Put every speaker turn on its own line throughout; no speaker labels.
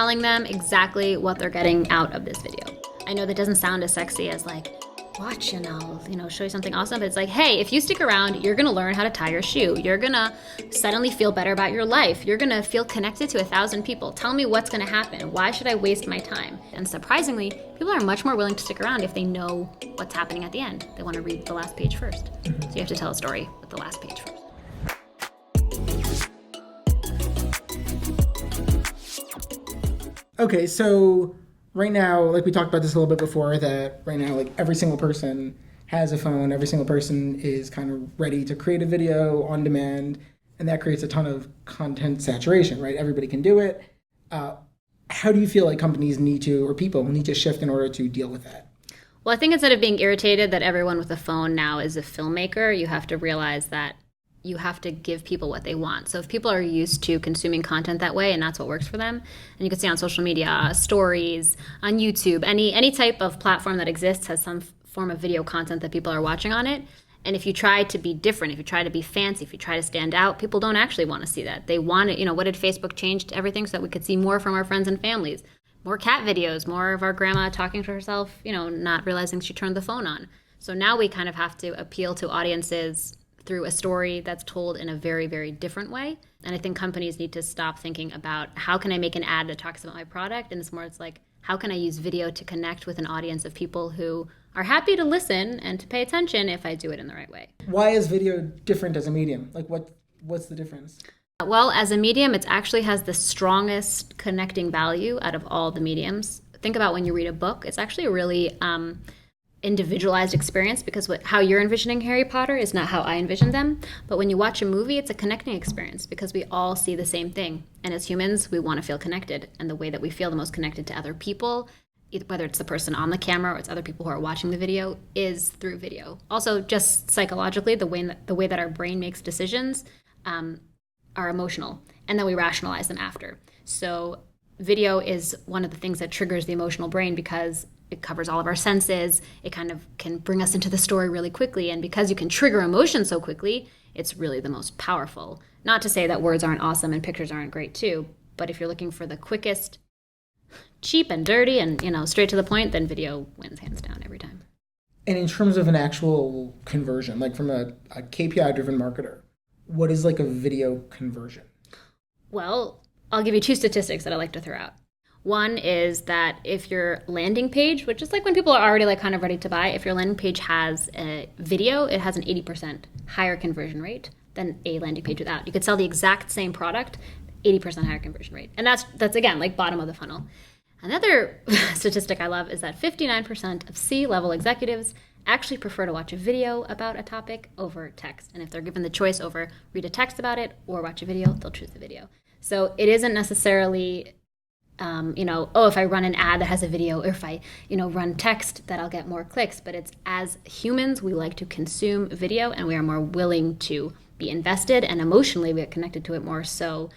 telling them exactly what they're getting out of this video. I know that doesn't sound as sexy as like, watch and I'll, show you something awesome. But it's like, hey, if you stick around, you're gonna learn how to tie your shoe. You're gonna suddenly feel better about your life. You're gonna feel connected to 1,000 people. Tell me what's gonna happen. Why should I waste my time? And surprisingly, people are much more willing to stick around if they know what's happening at the end. They wanna read the last page first. So you have to tell a story with the last page first.
Okay, so right now, like we talked about this a little bit before, that right now, like every single person has a phone, every single person is kind of ready to create a video on demand, and that creates a ton of content saturation, right? Everybody can do it. How do you feel like companies need to, or people need to shift in order to deal with that?
Well, I think instead of being irritated that everyone with a phone now is a filmmaker, you have to realize that you have to give people what they want. So if people are used to consuming content that way and that's what works for them, and you can see on social media, stories, on YouTube, any type of platform that exists has some form of video content that people are watching on it. And if you try to be different, if you try to be fancy, if you try to stand out, people don't actually want to see that. They want it, what did Facebook change to everything so that we could see more from our friends and families? More cat videos, more of our grandma talking to herself, not realizing she turned the phone on. So now we kind of have to appeal to audiences through a story that's told in a very, very different way. And I think companies need to stop thinking about how can I make an ad that talks about my product? And it's like, how can I use video to connect with an audience of people who are happy to listen and to pay attention if I do it in the right way?
Why is video different as a medium? Like what's the difference?
Well, as a medium, it actually has the strongest connecting value out of all the mediums. Think about when you read a book, it's actually a really individualized experience because how you're envisioning Harry Potter is not how I envision them. But when you watch a movie, it's a connecting experience because we all see the same thing. And as humans, we want to feel connected. And the way that we feel the most connected to other people, whether it's the person on the camera or it's other people who are watching the video, is through video. Also, just psychologically, the way that our brain makes decisions are emotional. And then we rationalize them after. So video is one of the things that triggers the emotional brain because it covers all of our senses. It kind of can bring us into the story really quickly. And because you can trigger emotion so quickly, it's really the most powerful. Not to say that words aren't awesome and pictures aren't great too, but if you're looking for the quickest, cheap and dirty and, straight to the point, then video wins hands down every time.
And in terms of an actual conversion, like from a KPI-driven marketer, what is like a video conversion?
Well, I'll give you two statistics that I like to throw out. One is that if your landing page, which is like when people are already like kind of ready to buy, if your landing page has a video, it has an 80% higher conversion rate than a landing page without. You could sell the exact same product, 80% higher conversion rate. And that's again, like bottom of the funnel. Another statistic I love is that 59% of C-level executives actually prefer to watch a video about a topic over text. And if they're given the choice over read a text about it or watch a video, they'll choose the video. So it isn't necessarily if I run an ad that has a video, or if I, run text, that I'll get more clicks. But it's as humans, we like to consume video and we are more willing to be invested and emotionally we get connected to it more. So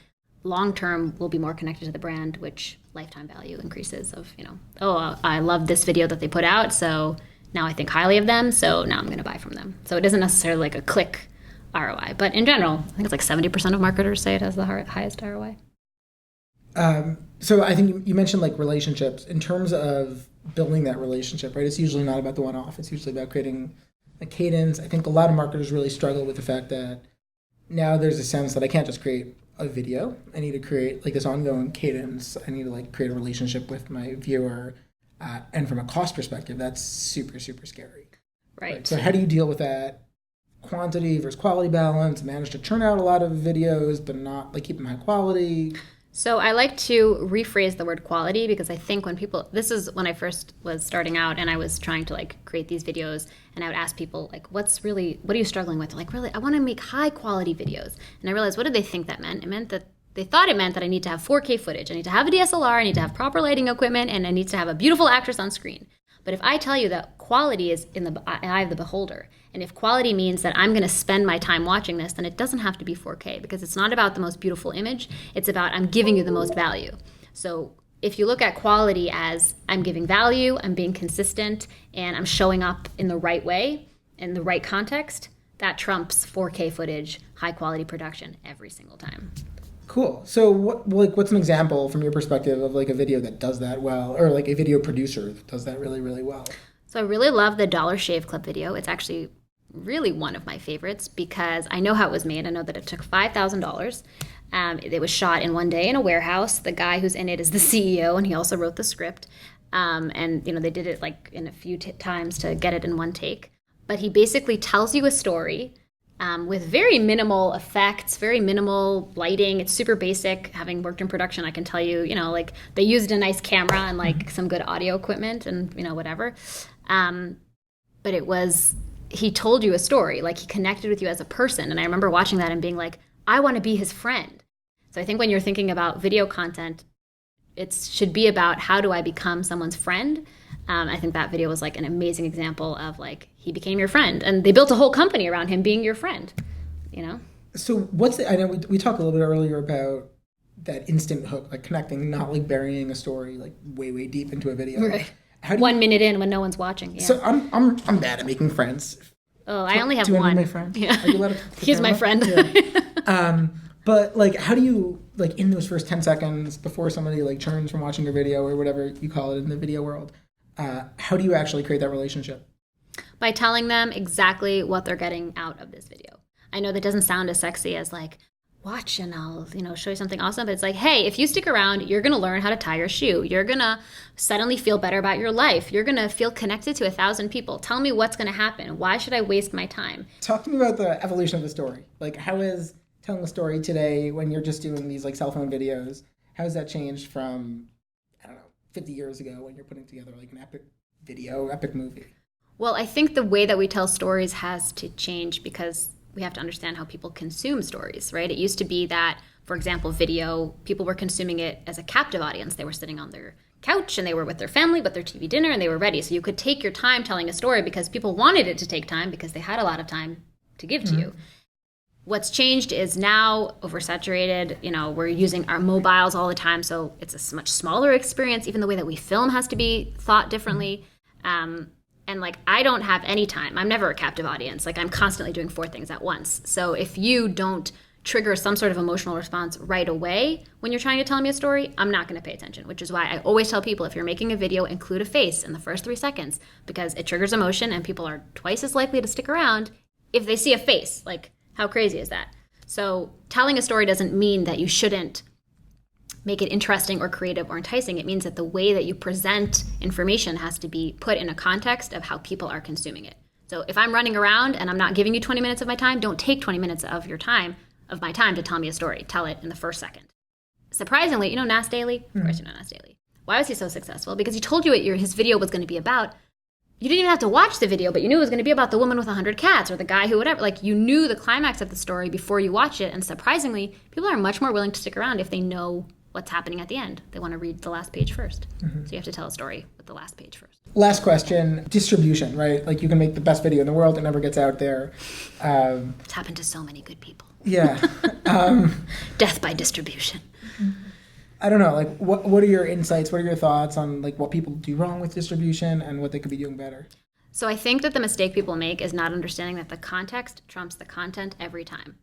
long term, we'll be more connected to the brand, which lifetime value increases of, I love this video that they put out. So now I think highly of them. So now I'm going to buy from them. So it isn't necessarily like a click ROI. But in general, I think it's like 70% of marketers say it has the highest ROI.
So I think you mentioned like relationships. In terms of building that relationship, right? It's usually not about the one-off. It's usually about creating a cadence. I think a lot of marketers really struggle with the fact that now there's a sense that I can't just create a video. I need to create like this ongoing cadence. I need to like create a relationship with my viewer. And from a cost perspective, that's super, super scary.
Right.
So how do you deal with that quantity versus quality balance? Manage to churn out a lot of videos, but not like keep them high quality?
So I like to rephrase the word quality because I think this is when I first was starting out and I was trying to like create these videos and I would ask people like, what are you struggling with? They're like, really, I want to make high quality videos. And I realized, what did they think that meant? It meant that they thought it meant that I need to have 4K footage. I need to have a DSLR. I need to have proper lighting equipment and I need to have a beautiful actress on screen. But if I tell you that quality is in the eye of the beholder, and if quality means that I'm going to spend my time watching this, then it doesn't have to be 4K because it's not about the most beautiful image. It's about I'm giving you the most value. So if you look at quality as I'm giving value, I'm being consistent, and I'm showing up in the right way, in the right context, that trumps 4K footage, high quality production every single time.
Cool. So what's an example from your perspective of like a video that does that well, or like a video producer that does that really, really well?
So I really love the Dollar Shave Club video. It's actually really one of my favorites because I know how it was made. I know that it took $5,000. It was shot in one day in a warehouse. The guy who's in it is the CEO, and he also wrote the script. And they did it like in a few times to get it in one take. But he basically tells you a story with very minimal effects, very minimal lighting. It's super basic. Having worked in production, I can tell you, like they used a nice camera and like some good audio equipment and whatever. But he told you a story, like he connected with you as a person. And I remember watching that and being like, I want to be his friend. So I think when you're thinking about video content, it should be about how do I become someone's friend. I think that video was like an amazing example of like he became your friend, and they built a whole company around him being your friend.
So I know we talked a little bit earlier about that instant hook, like connecting, not like burying a story like way deep into a video.
Right. 1 minute in when no one's watching. Yeah.
So I'm bad at making friends.
Oh, I only have
do
one.
My friend.
Yeah.
Are you allowed to
He's my friend.
Yeah. But like, how do you like in those first 10 seconds before somebody like churns from watching your video or whatever you call it in the video world? How do you actually create that relationship?
By telling them exactly what they're getting out of this video. I know that doesn't sound as sexy as like, watch and I'll, show you something awesome. But it's like, hey, if you stick around, you're going to learn how to tie your shoe. You're going to suddenly feel better about your life. You're going to feel connected to 1,000 people. Tell me what's going to happen. Why should I waste my time?
Talk to me about the evolution of the story. Like, how is telling a story today when you're just doing these like cell phone videos? How has that changed from, 50 years ago when you're putting together like an epic video, epic movie?
Well, I think the way that we tell stories has to change because we have to understand how people consume stories, right? It used to be that, for example, video, people were consuming it as a captive audience. They were sitting on their couch and they were with their family, with their TV dinner, and they were ready. So you could take your time telling a story because people wanted it to take time because they had a lot of time to give to you. What's changed is now oversaturated, we're using our mobiles all the time, so it's a much smaller experience. Even the way that we film has to be thought differently. And like, I don't have any time. I'm never a captive audience. Like, I'm constantly doing 4 things at once. So if you don't trigger some sort of emotional response right away when you're trying to tell me a story, I'm not going to pay attention, which is why I always tell people, if you're making a video, include a face in the first 3 seconds because it triggers emotion and people are twice as likely to stick around if they see a face. Like, how crazy is that? So telling a story doesn't mean that you shouldn't make it interesting or creative or enticing. It means that the way that you present information has to be put in a context of how people are consuming it. So if I'm running around and I'm not giving you 20 minutes of my time, don't take 20 minutes of my time to tell me a story. Tell it in the first second. Surprisingly, Nas Daily? Of course you know Nas Daily. Why was he so successful? Because he told you what his video was going to be about. You didn't even have to watch the video, but you knew it was going to be about the woman with 100 cats or the guy who whatever. Like, you knew the climax of the story before you watch it. And surprisingly, people are much more willing to stick around if they know what's happening at the end. They want to read the last page first. So you have to tell a story with the last page first.
Last question, distribution, right? Like, you can make the best video in the world. It never gets out there.
It's happened to so many good people.
Yeah.
Death by distribution.
I don't know, like, what are your insights? What are your thoughts on, like, what people do wrong with distribution and what they could be doing better?
So I think that the mistake people make is not understanding that the context trumps the content every time.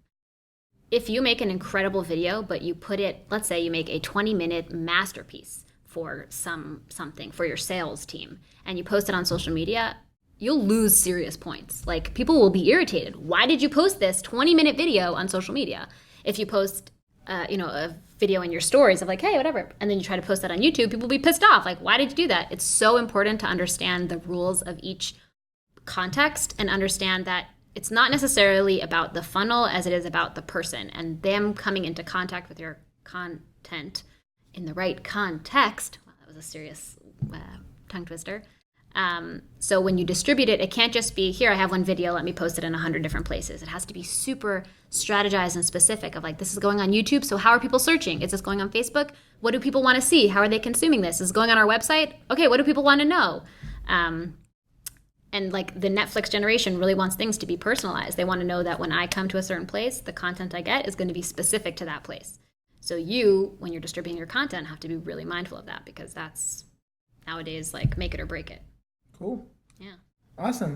If you make an incredible video, but you put it, let's say you make a 20-minute masterpiece for something, for your sales team, and you post it on social media, you'll lose serious points. Like, people will be irritated. Why did you post this 20-minute video on social media? If you post a video in your stories of like, hey, whatever, and then you try to post that on YouTube, people will be pissed off. Like, why did you do that? It's so important to understand the rules of each context and understand that it's not necessarily about the funnel as it is about the person and them coming into contact with your content in the right context. Wow, that was a serious tongue twister. So when you distribute it, it can't just be, here, I have one video, let me post it in 100 different places. It has to be super strategized and specific of like, this is going on YouTube, so how are people searching? Is this going on Facebook? What do people want to see? How are they consuming this? Is it going on our website? Okay, what do people want to know? And like the Netflix generation really wants things to be personalized. They want to know that when I come to a certain place, the content I get is going to be specific to that place. So you, when you're distributing your content, have to be really mindful of that because that's nowadays like make it or break it.
Cool.
Yeah.
Awesome.